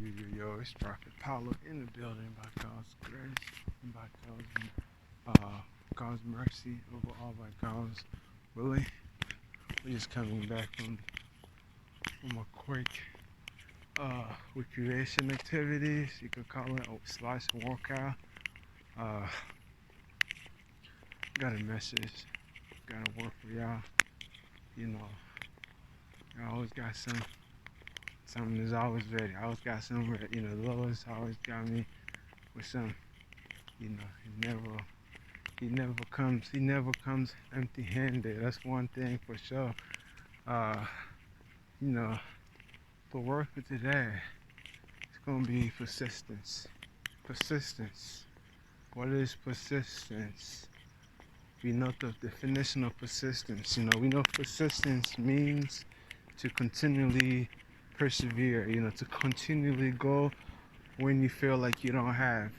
Yo, it's Prophet Paulo in the building by God's grace and by God's mercy over all by God's willing. We're just coming back from a quick recreation activities, you could call it, or slice and workout. Uh, got a message, got a word for y'all. You know, I always got something is always ready. I always got something ready. The Lord's always got me with some. He never comes empty-handed. That's one thing for sure. Uh, you know, the word for today is gonna be persistence. Persistence. What is persistence? We know the definition of persistence. We know persistence means to continually persevere. To continually go when you feel like you don't have.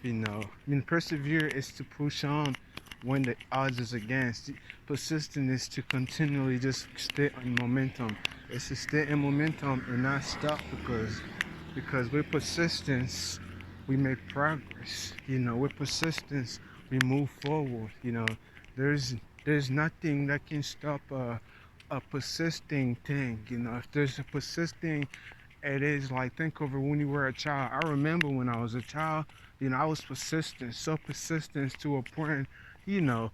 Persevere is to push on when the odds is against. Persistent is to continually just stay in momentum. It's to stay in momentum and not stop because with persistence we make progress. With persistence we move forward. There's there's nothing that can stop a persisting thing. If there's a persisting, it is like, think of it when you were a child. I remember when I was a child, I was persistent, so persistent to a point, you know,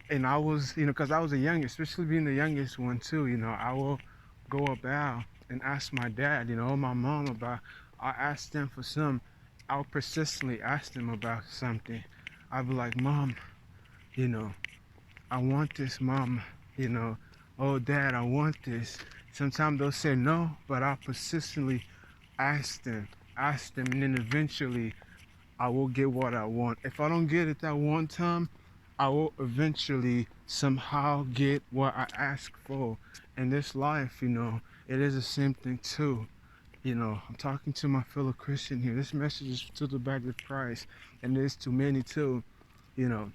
and I was, because I was the youngest, especially being the youngest one too, I will go about and ask my dad, or my mom about, I asked them for some, I'll persistently ask them about something. I'll be like, Mom, you know, I want this, Mom, you know, oh, Dad, I want this. Sometimes they'll say no, but I'll persistently ask them, and then eventually I will get what I want. If I don't get it that one time, I will eventually somehow get what I ask for. In this life, it is the same thing too. I'm talking to my fellow Christian here. This message is to the body of Christ, and it is to many too, you know.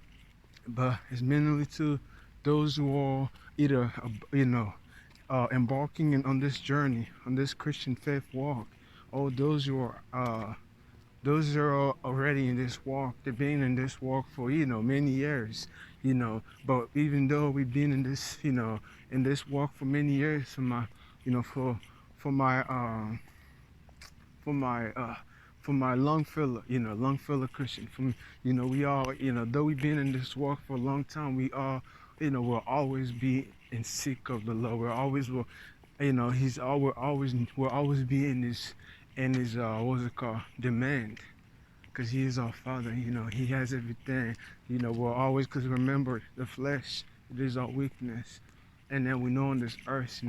But it's mainly to those who are either, embarking on this journey, on this Christian faith walk, or those who are already in this walk. They've been in this walk for many years, But even though we've been in this walk for many years, for my for my uh for my lung filler Christian. From we all though we've been in this walk for a long time, we all will always be in seek of the Lord. We're always will he's all we'll always be in his what's it called, demand, because he is our Father. He has everything. We're always, because remember, the flesh, it is our weakness. And then we know on this earth,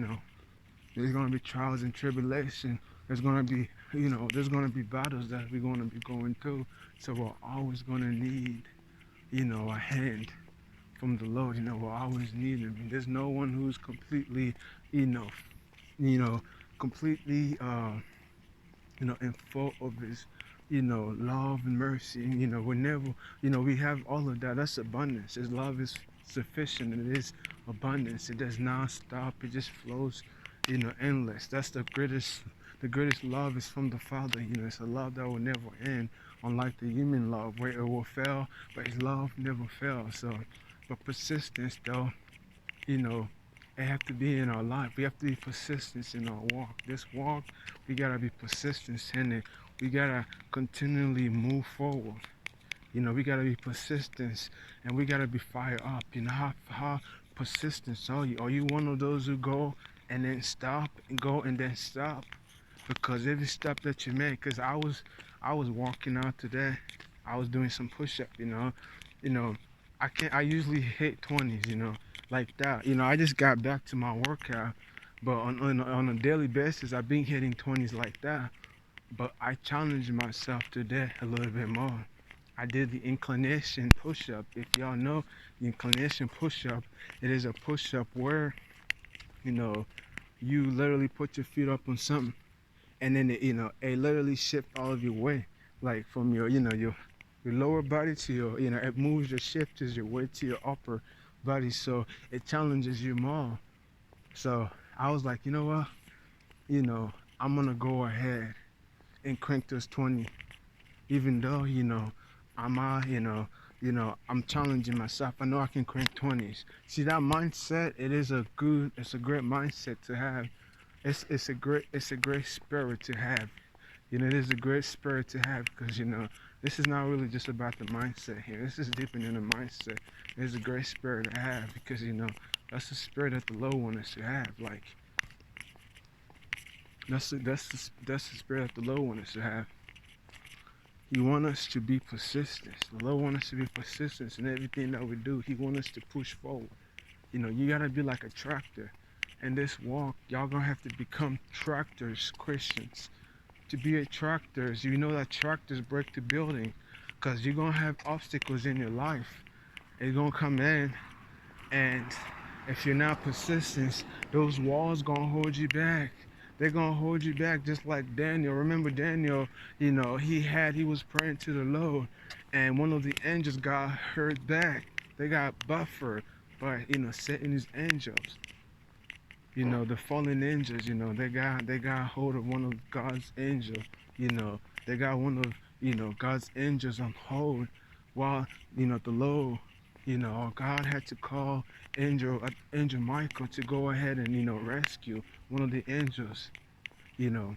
there's going to be trials and tribulation. There's going to be, there's going to be battles that we're going to be going through. So we're always going to need, a hand from the Lord. We'll always need him. And there's no one who's completely, you know, completely, in full of his, love and mercy. Whenever, we have all of that. That's abundance. His love is sufficient, and it is abundance. It does not stop. It just flows, endless. That's the greatest love is from the Father. It's a love that will never end, unlike the human love where it will fail, but his love never fails. So, but persistence though, you know, it have to be in our life. We have to be persistent in our walk. This walk, we gotta be persistent in it. We gotta continually move forward. We gotta be persistent, and we gotta be fired up. How persistent are you? Are you one of those who go and then stop and go and then stop? Because every step that you make, because I was walking out today, I was doing some push-up. You know, I usually hit 20s. Like that. I just got back to my workout, but on a daily basis, I've been hitting 20s like that. But I challenged myself today a little bit more. I did the inclination push-up. If y'all know the inclination push-up, it is a push-up where you know you literally put your feet up on something, and then it literally shift all of your weight, like from your lower body to it moves, your shifts your weight to your upper body, so it challenges you more. So I was like, you know what, I'm gonna go ahead and crank those 20. Even though, I'm I'm challenging myself. I know I can crank 20s. See that mindset, it's a great mindset to have. It's a great spirit to have. It is a great spirit to have because this is not really just about the mindset here. This is deeper than the mindset. It's a great spirit to have because that's the spirit that the Lord wants us to have. Like that's the spirit that the Lord wants us to have. He wants us to be persistent. The Lord wants us to be persistent in everything that we do. He wants us to push forward. You gotta be like a tractor. In this walk, y'all gonna have to become tractors, Christians. To be a tractors, you know that tractors break the building, cause you're gonna have obstacles in your life. It's gonna come in, and if you're not persistent, those walls gonna hold you back. They're gonna hold you back just like Daniel. Remember Daniel, he was praying to the Lord, and one of the angels got hurt back. They got buffered by Satan's angels. The fallen angels, they got hold of one of God's angels. They got one of God's angels on hold while the Lord, or God had to call angel Michael to go ahead and rescue one of the angels. You know,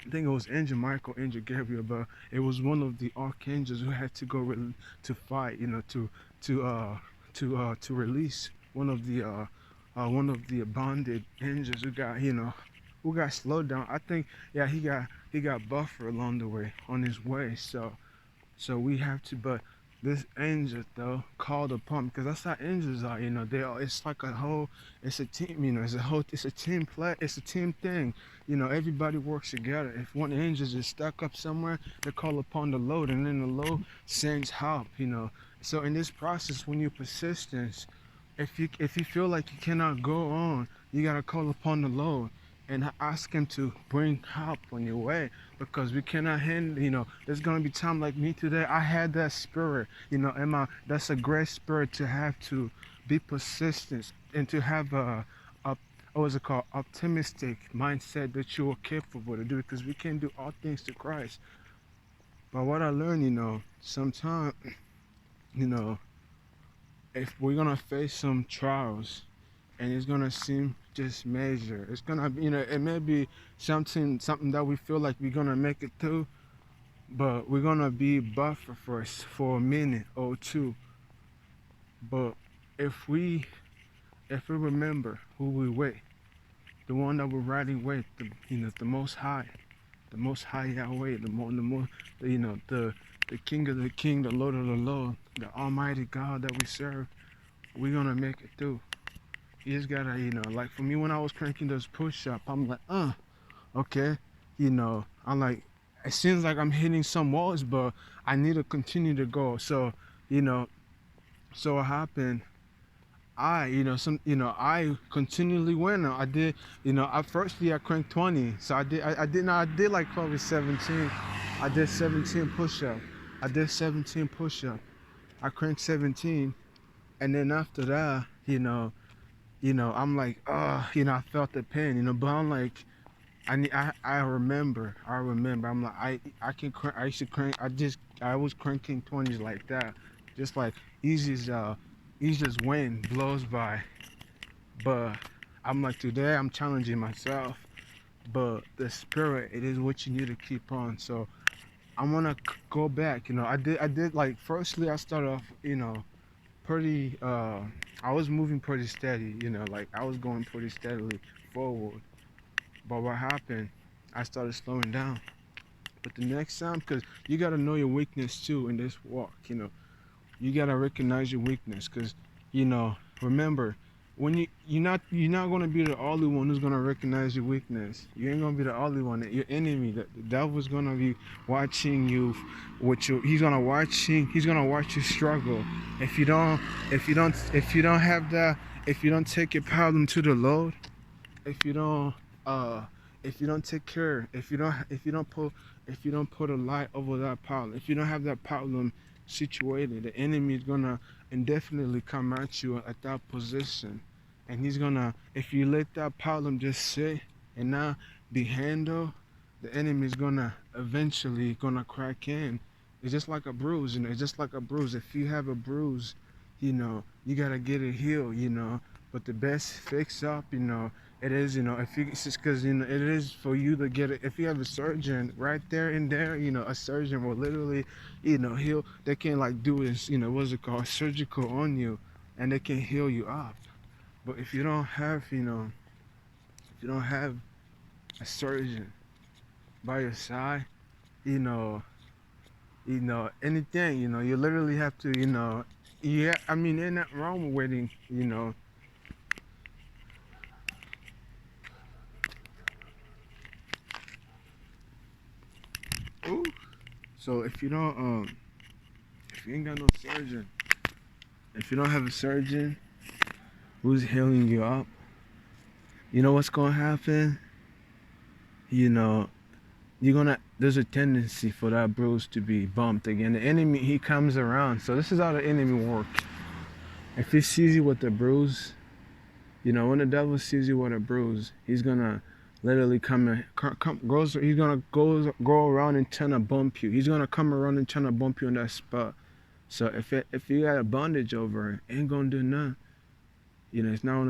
I think it was Angel Michael, Angel Gabriel, but it was one of the archangels who had to go to fight. To release one of the bonded angels who got slowed down. I think, yeah, he got buffer along the way on his way. So we have to, but this angel though called upon, because that's how angels are. It's like a whole, it's a team. It's a team play. It's a team thing. Everybody works together. If one angel is stuck up somewhere, they call upon the Lord, and then the Lord sends help. So in this process, when you're persistent, if you feel like you cannot go on, you gotta call upon the Lord and ask Him to bring help on your way, because we cannot handle. There's gonna be time like me today. I had that spirit. That's a great spirit to have, to be persistent and to have a what is it called, optimistic mindset that you are capable to do, because we can do all things to Christ. But what I learned, sometimes, you know, if we're gonna face some trials and it's gonna seem just major, it's gonna be, it may be something that we feel like we're gonna make it through, but we're gonna be buffer first for a minute or two. But if we if we remember who we with, the one that we're riding with, the Most High Yahweh, the King of the King, the Lord of the Lord, the Almighty God that we serve, we're gonna make it through. You just gotta, like for me when I was cranking those push-up, I'm like, okay, I'm like, it seems like I'm hitting some walls, but I need to continue to go. So, you know, so what happened? I continually went. I did, at firstly I cranked 20. So I did like probably 17. I did 17 push-up. I did 17 push-up. I cranked 17, and then after that, I'm like, I felt the pain, but I'm like, I remember. I'm like, I can crank. I used to crank. I was cranking 20s like that, just like easy as wind blows by. But I'm like, today I'm challenging myself. But the spirit, it is what you need to keep on. So I'm gonna go back. I did like, firstly I started off, pretty. I was moving pretty steady. Like I was going pretty steadily forward. But what happened? I started slowing down. But the next time, because you gotta know your weakness too in this walk. You gotta recognize your weakness, because remember, when you're not gonna be the only one who's gonna recognize your weakness. You ain't gonna be the only one. Your enemy, the devil's gonna be watching you. He's gonna watch you struggle. If you don't take your problem to the Lord, if you don't uh if you don't take care, if you don't put a light over that problem, if you don't have that problem situated, the enemy is gonna indefinitely come at you at that position, and he's gonna, if you let that problem just sit and not be handled, the enemy is gonna eventually gonna crack in. It's just like a bruise, it's just like a bruise. If you have a bruise, you gotta get it healed, But the best fix up, it is, if you, it's just because, it is for you to get it. If you have a surgeon right there and there, a surgeon will literally, they can like do this, what's it called, surgical on you, and they can heal you up. But if you don't have, if you don't have a surgeon by your side, you know, anything, you literally have to, yeah, I mean, ain't nothing wrong with waiting, Ooh. So if you ain't got no surgeon, if you don't have a surgeon who's healing you up, you know what's gonna happen? You know, there's a tendency for that bruise to be bumped again. The enemy, he comes around. So this is how the enemy works. If he sees you with a bruise, when the devil sees you with a bruise, he's gonna literally he's gonna go around and trying to bump you. He's gonna come around and trying to bump you on that spot. So if you got a bondage over it, ain't gonna do nothing. It's not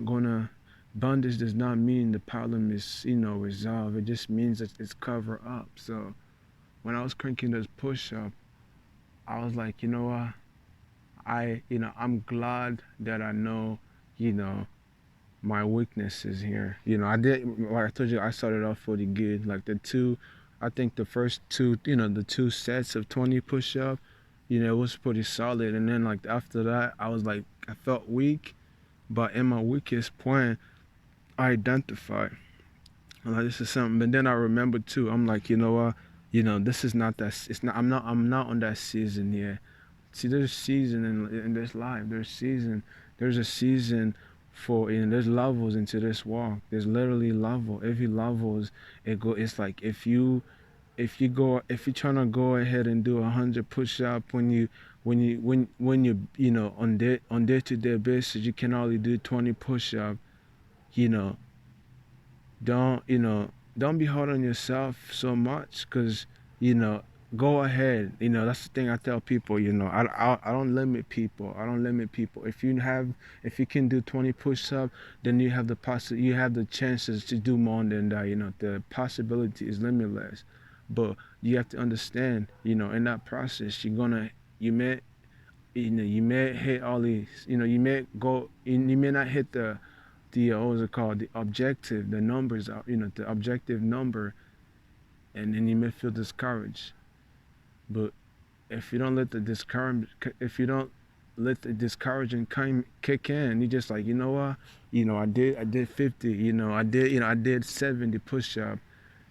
gonna, bondage does not mean the problem is, resolved. It just means that it's covered up. So when I was cranking this push up, I was like, you know what? I'm glad that I know, you know, my weaknesses here. Like I told you, I started off pretty good. Like I think the first two, the two sets of 20 push up, it was pretty solid. And then like after that, I was like, I felt weak, but in my weakest point, I identified. I'm like, this is something. But then I remembered too. I'm like, you know what? This is not that. It's not. I'm not on that season yet. See, there's season in this life. There's season. There's a season for, there's levels into this walk. There's literally level. Every level is It's like if you're trying to go ahead and do 100 push-up when you on day-to-day basis you can only do 20 push-up. You know, don't don't be hard on yourself so much, because go ahead. That's the thing I tell people. I don't limit people. If you can do 20 push-ups, then you have the chances to do more than that. The possibility is limitless. But you have to understand, in that process, you may you may hit all these, you may not hit the what was it called, the objective, the numbers, the objective number, and then you may feel discouraged. But if you don't let the discouraging kick in, you just like, you know what, I did 50, I did 70 push-up.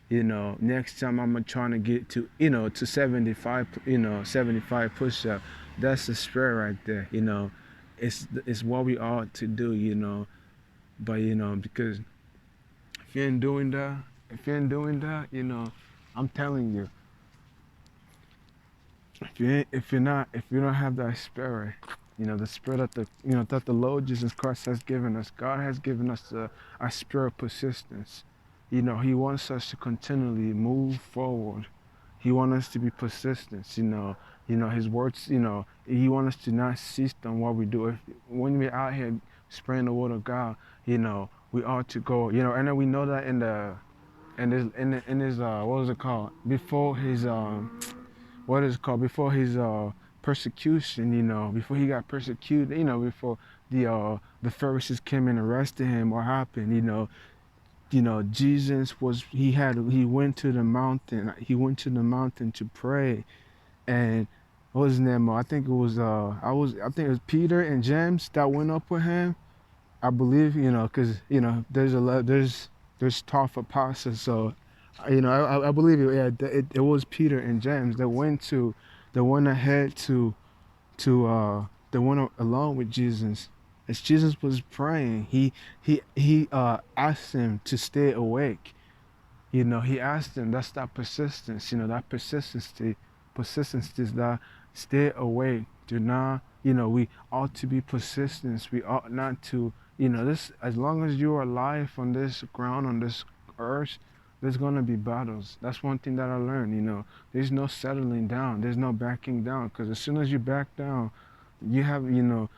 Next time I'm trying to get to 75, 75 push-up. That's the spirit right there. It's what we ought to do. But because if you ain't doing that, I'm telling you, if you don't have that spirit, the spirit that the Lord Jesus Christ has given us, God has given us a spirit of persistence. He wants us to continually move forward. He wants us to be persistent. His words. He wants us to not cease on what we do. When we're out here spreading the word of God, we ought to go. And then we know that in his what was it called, before his before his persecution. Before he got persecuted. Before the Pharisees came and arrested him. What happened? Jesus he went to the mountain. He went to the mountain to pray, and what was his name? I think it was I think it was Peter and James that went up with him. I believe, because there's a lot, there's tough apostles. So, I believe it. Yeah, it was Peter and James that went ahead the one along with Jesus. As Jesus was praying, he asked him to stay awake. He asked him, that's that persistence. That persistence is that stay awake. Do not, we ought to be persistent. We ought not to, this, as long as you are alive on this ground, on this earth, There's gonna be battles. That's one thing that I learned. There's no settling down. There's no backing down. Because as soon as you back down, you have, you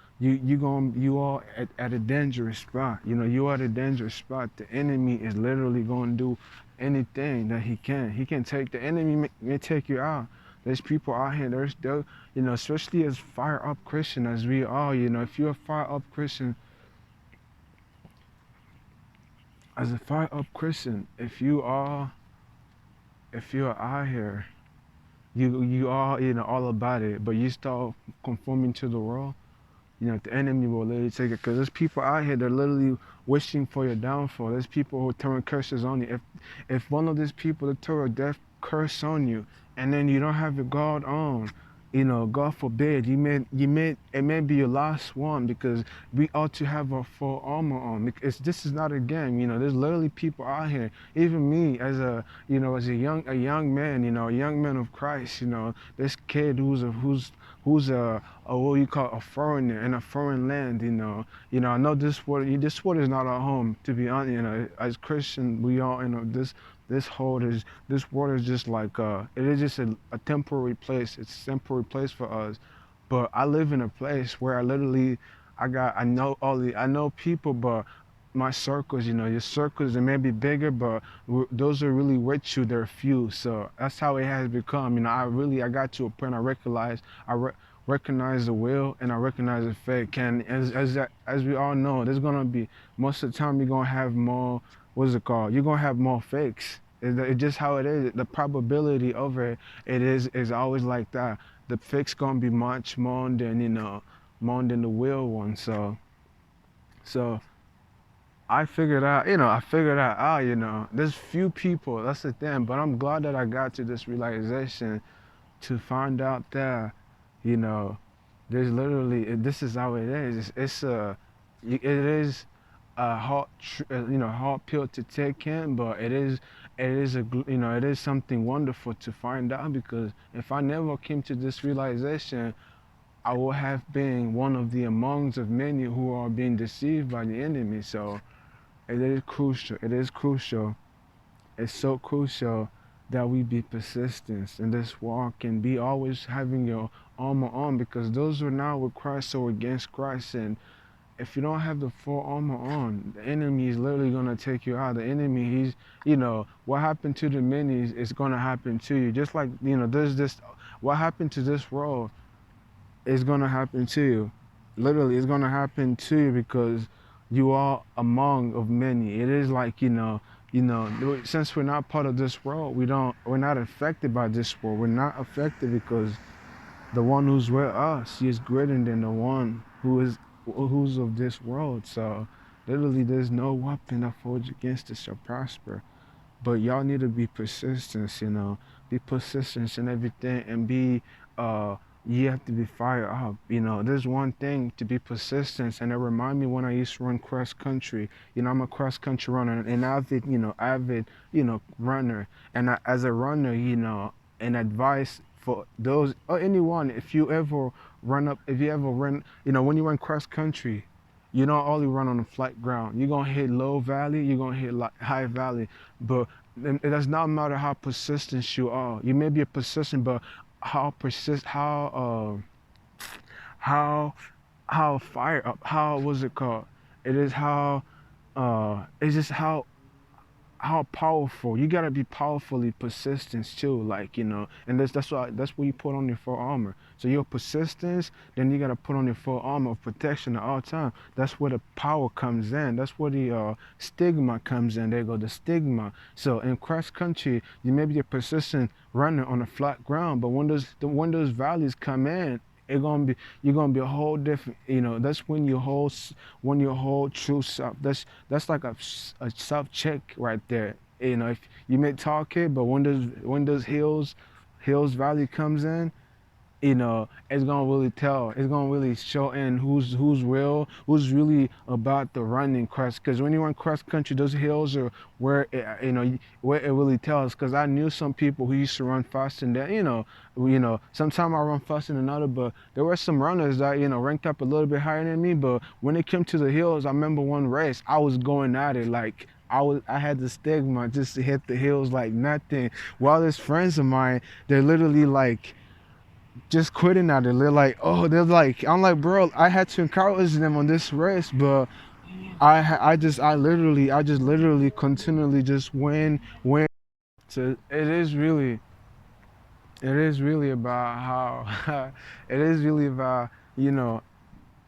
are at a dangerous spot. You are at a dangerous spot. The enemy is literally going to do anything that he can. He can take the enemy may take you out. There's people out here. Especially as fire up Christian as we are. If you're a fire up Christian, as a fire up Christian, if you're out here, you are all about it, but you start conforming to the world. The enemy will literally take it, because there's people out here that are literally wishing for your downfall. There's people who turn curses on you. If one of these people that throw a death curse on you, and then you don't have your guard on, God forbid, it may be your last one, because we ought to have our full armor on. Because this is not a game. There's literally people out here, even me as a young man, a young man of Christ. This kid who's a what you call a foreigner in a foreign land. I know this world is not our home, to be honest. As Christian, we all, this world is just like it is just a temporary place. It's a temporary place for us. But I live in a place where I know people, but my circles, your circles, they may be bigger, but those are really with you, they're few. So that's how it has become. I got to a point I recognize the will, and I recognize the fake. And as we all know, there's gonna be, most of the time, you're gonna have more, what's it called? You're gonna have more fakes. It's just how it is. The probability of it is always like that. The fake's gonna be much more than more than the real one. So I figured out. There's few people. That's the thing. But I'm glad that I got to this realization to find out that, you know, there's literally, this is how it is. It is a hard pill to take in, but it is something wonderful to find out, because if I never came to this realization, I would have been one of the amongst of many who are being deceived by the enemy. So it is crucial. It is crucial. It's so crucial that we be persistent in this walk and be always having your armor on, because those who are now with Christ are against Christ. And if you don't have the full armor on, the enemy is literally going to take you out. The enemy, what happened to the many is going to happen to you. Just like, there's this, what happened to this world is going to happen to you. Literally, it's going to happen to you, because you are among of many. It is like, since we're not part of this world, we're not affected by this world. We're not affected because the one who's with us, he is greater than the one who's of this world. So literally, there's no weapon that forged against us shall prosper. But y'all need to be persistent, be persistent in everything, and you have to be fired up. There's one thing to be persistent, and it remind me when I used to run cross country. I'm a cross country runner, an avid runner. And as a runner, an advice for those or anyone, if you ever run, when you run cross country, you don't only run on a flat ground. You're gonna hit low valley, you're gonna hit high valley, but it does not matter how persistent you are. You may be persistent, but how fire up, how was it called? It is how it's just how powerful. You gotta be powerfully persistent too, and that's what you put on your full armor. So your persistence, then you gotta put on your full armor of protection at all time. That's where the power comes in. That's where the stigma comes in. There go the stigma. So in cross country, you may be a persistent runner on a flat ground, but when those valleys come in, you're gonna be a whole different. That's when you hold true self. That's like a self check right there. If you may talk it, but when those hills valley comes in, it's gonna really tell. It's gonna really show in who's real, who's really about the running cross. Because when you run cross country, those hills are where where it really tells. Because I knew some people who used to run faster than that. Sometimes I run faster than another, but there were some runners that ranked up a little bit higher than me. But when it came to the hills, I remember one race I was going at it like I had the stigma just to hit the hills like nothing. While there's friends of mine, they're literally like just quitting at it. They're like, oh, they're like, I'm like, bro, I had to encourage them on this race, but I just literally continually just win. So it is really about how it is really about, you know,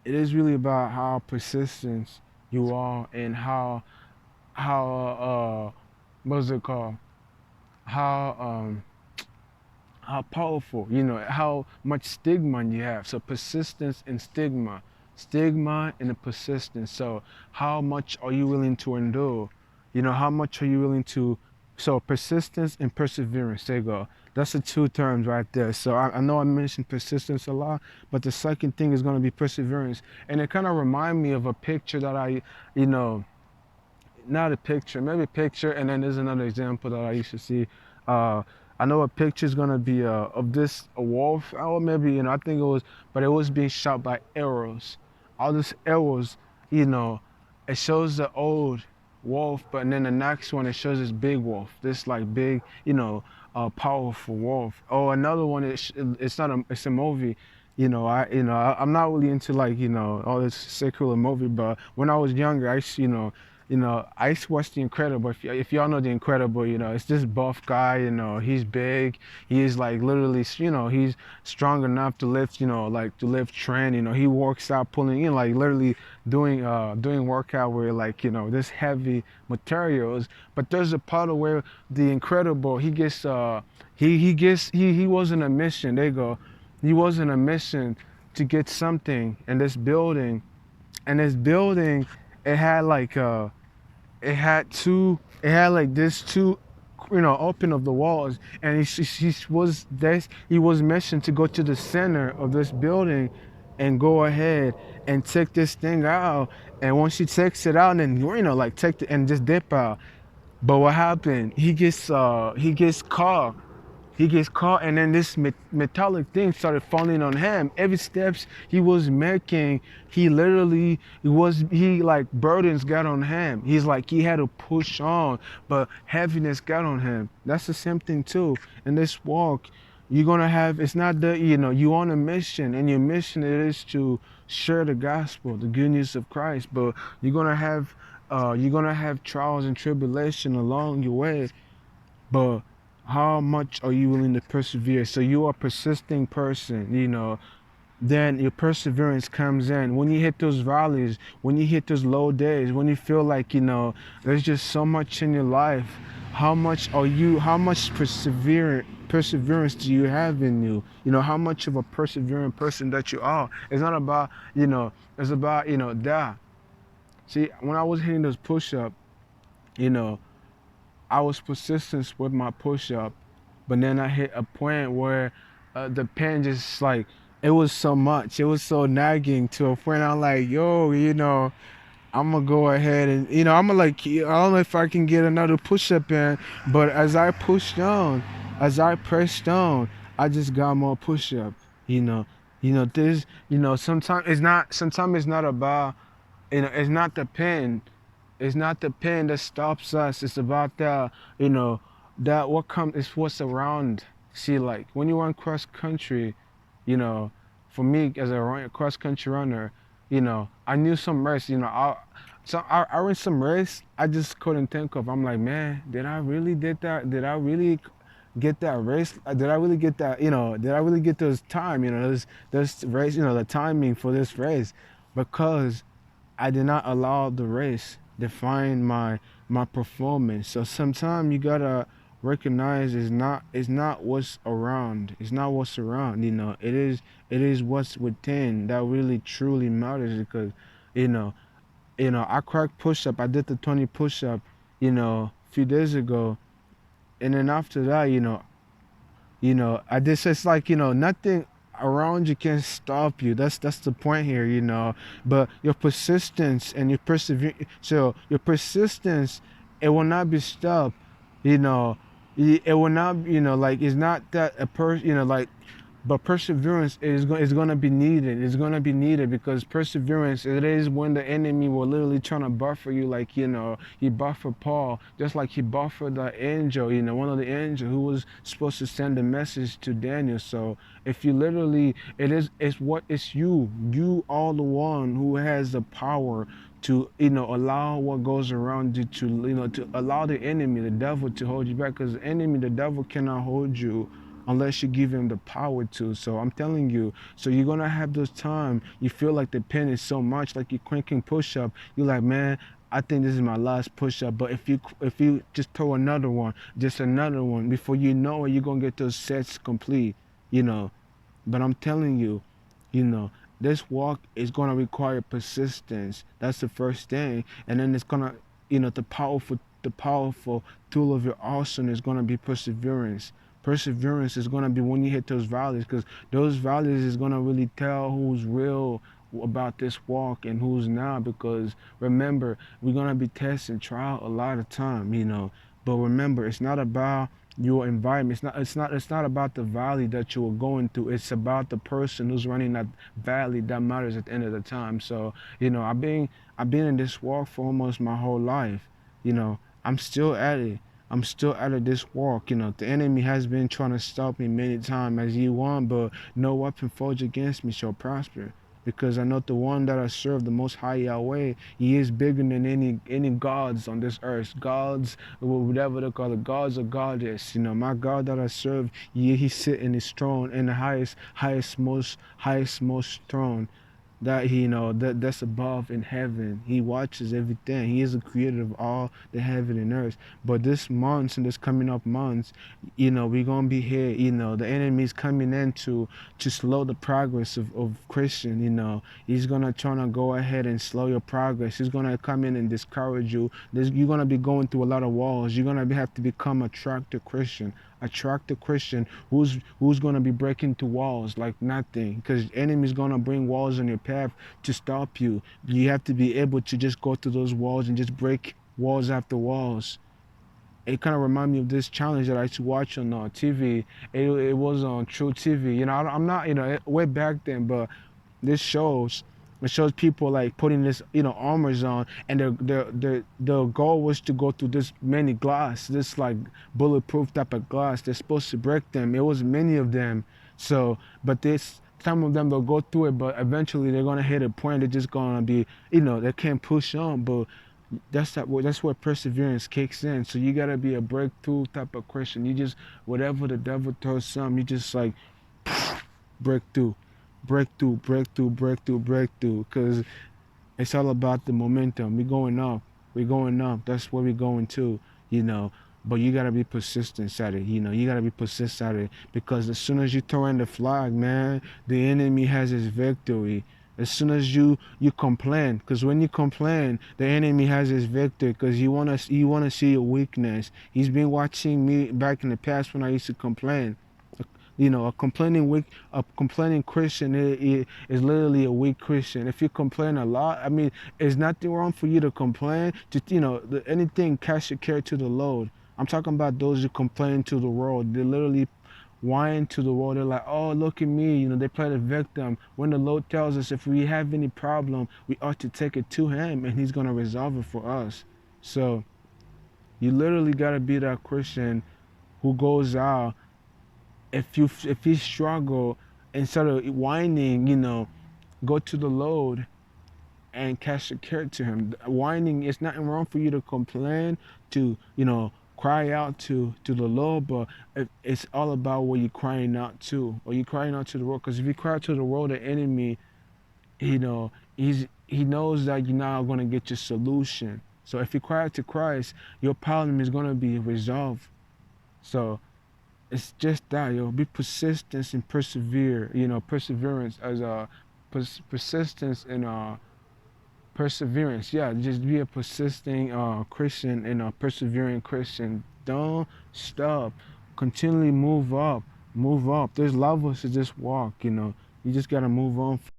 it is really about how persistent you are, and how what's it called, how how powerful, how much stigma you have. So persistence and stigma and the persistence. So how much are you willing to endure? How much are you willing to? So persistence and perseverance. There you go. That's the two terms right there. So I know I mentioned persistence a lot, but the second thing is going to be perseverance. And it kind of remind me of a picture that you know, not a picture, maybe a picture, and then there's another example that I used to see. Uh, I know a picture is gonna be of this a wolf, or maybe I think it was, but it was being shot by arrows. All these arrows, you know, it shows the old wolf, but then the next one it shows this big wolf, this like big, powerful wolf. Or another one, it's not a, it's a movie. I'm not really into like all this secular movie, but when I was younger, I used to, I used to watch The Incredible. If y'all know The Incredible, it's this buff guy. He's big. He is like literally, he's strong enough to lift, like to lift Trent. He works out, pulling in, like literally doing workout where like this heavy materials. But there's a part of where The Incredible, he gets he was on a mission. There you go. He was on a mission to get something in this building, and this building, it had like it had like this two open of the walls, and he was mentioned to go to the center of this building and go ahead and take this thing out. And once he takes it out, and then like take it and just dip out. But what happened, he gets caught. He gets caught, and then this metallic thing started falling on him. Every steps he was making, he like burdens got on him. He's like he had to push on, but heaviness got on him. That's the same thing too. In this walk, you're gonna have. It's not that you on a mission, and your mission is to share the gospel, the good news of Christ. But you're gonna have trials and tribulation along your way. But how much are you willing to persevere? So you are a persisting person, then your perseverance comes in. When you hit those valleys, when you hit those low days, when you feel like, there's just so much in your life, how much perseverance do you have in you? How much of a persevering person that you are. It's not about, it's about, that. See, when I was hitting those push-up, you know, I was persistent with my push-up, but then I hit a point where the pain just like it was so much, it was so nagging to a point. I'm like, yo, I'm gonna go ahead and I'm gonna like I don't know if I can get another push-up in, but as I pressed on, I just got more push-up. You know, this. Sometimes it's not about it's not the pain. It's not the pain that stops us. It's about that what comes is what's around. See, like when you run cross country, you know, for me as a cross country runner, I knew some race. I ran some race. I just couldn't think of. I'm like, man, did I really did that? Did I really get that race? Did I really get that? Did I really get those time? Those race. The timing for this race, because I did not allow the race define my performance. So sometimes you gotta recognize it's not what's around. It's not what's around. It is what's within that really truly matters. Because you know I cracked push up. I did the 20 push up a few days ago, and then after that I just it's like nothing around you can stop you. That's the point here, But your persistence and your perseverance. So your persistence, it will not be stopped. It will not. Like it's not that a person. Like But perseverance is going to be needed. It's going to be needed because perseverance, it is when the enemy will literally trying to buffer you, like, he buffered Paul, just like he buffered the angel, one of the angels who was supposed to send a message to Daniel. So if you literally, it's you all the one who has the power to, allow what goes around you to, to allow the enemy, the devil, to hold you back, because the enemy, the devil, cannot hold you unless you give him the power to. So I'm telling you, so you're gonna have those time you feel like the pain is so much, like you're cranking push up, you're like, man, I think this is my last push up. But if you just throw another one, just another one, before you know it, you're gonna get those sets complete, you know. But I'm telling you, you know, this walk is gonna require persistence. That's the first thing. And then it's gonna, the powerful tool of your arsenal is gonna be perseverance. Perseverance is gonna be when you hit those valleys, because those valleys is gonna really tell who's real about this walk and who's not. Because remember, we're gonna be testing trial a lot of time, But remember, it's not about your environment. It's not about the valley that you are going through. It's about the person who's running that valley that matters at the end of the time. So, I've been in this walk for almost my whole life. I'm still at it. I'm still out of this walk. The enemy has been trying to stop me many times as you want, but no weapon forged against me shall prosper. Because I know the one that I serve, the Most High Yahweh, He is bigger than any gods on this earth. Gods, whatever they call it, gods or goddess. My God that I serve, He sit in His throne, in the highest most throne that that's above in heaven. He watches everything. He is the creator of all the heaven and earth. But this months and this coming up months, we're gonna be here. The enemy's coming in to slow the progress of Christian. He's gonna try to go ahead and slow your progress. He's gonna come in and discourage you. You're gonna be going through a lot of walls. You're gonna have to become a tractor Christian. Attract a Christian who's going to be breaking through walls like nothing, because enemy's going to bring walls on your path to stop you. You have to be able to just go through those walls and just break walls after walls. It kind of reminds me of this challenge that I used to watch on TV. It was on True TV. I'm not, way back then, but this shows people like putting this armors on, and the goal was to go through this many glass, this like bulletproof type of glass. They're supposed to break them. It was many of them. So but this some of them, they'll go through it, but eventually they're gonna hit a point. They're just gonna be, they can't push on. But that's where perseverance kicks in. So you gotta be a breakthrough type of Christian. You just, whatever the devil throws some, you just like breakthrough, breakthrough, breakthrough, breakthrough, breakthrough. Because it's all about the momentum. We're going up. We're going up. That's where we're going to, you know. But you gotta be persistent at it. You gotta be persistent at it, because as soon as you throw in the flag, man, the enemy has his victory. As soon as you complain, because when you complain, the enemy has his victory. Because you wanna see your weakness. He's been watching me back in the past when I used to complain. A complaining Christian is literally a weak Christian. If you complain a lot, I mean, there's nothing wrong for you to complain. Just, anything, cast your care to the Lord. I'm talking about those who complain to the world. They literally whine to the world. They're like, oh, look at me. They play the victim. When the Lord tells us if we have any problem, we ought to take it to Him, and He's going to resolve it for us. So you literally got to be that Christian who goes out. If you struggle, instead of whining, go to the Lord and cast your care to Him. Whining, it's nothing wrong for you to complain, to cry out to the Lord, but it's all about what you're crying out to. Or you crying out to the world? Because if you cry out to the world, the enemy, he knows that you're not going to get your solution. So if you cry out to Christ, your problem is going to be resolved. So it's just that, be persistent and persevere. Perseverance as a persistence and perseverance. Yeah, just be a persisting Christian and a persevering Christian. Don't stop. Continually move up. Move up. There's levels to this walk. You just gotta move on.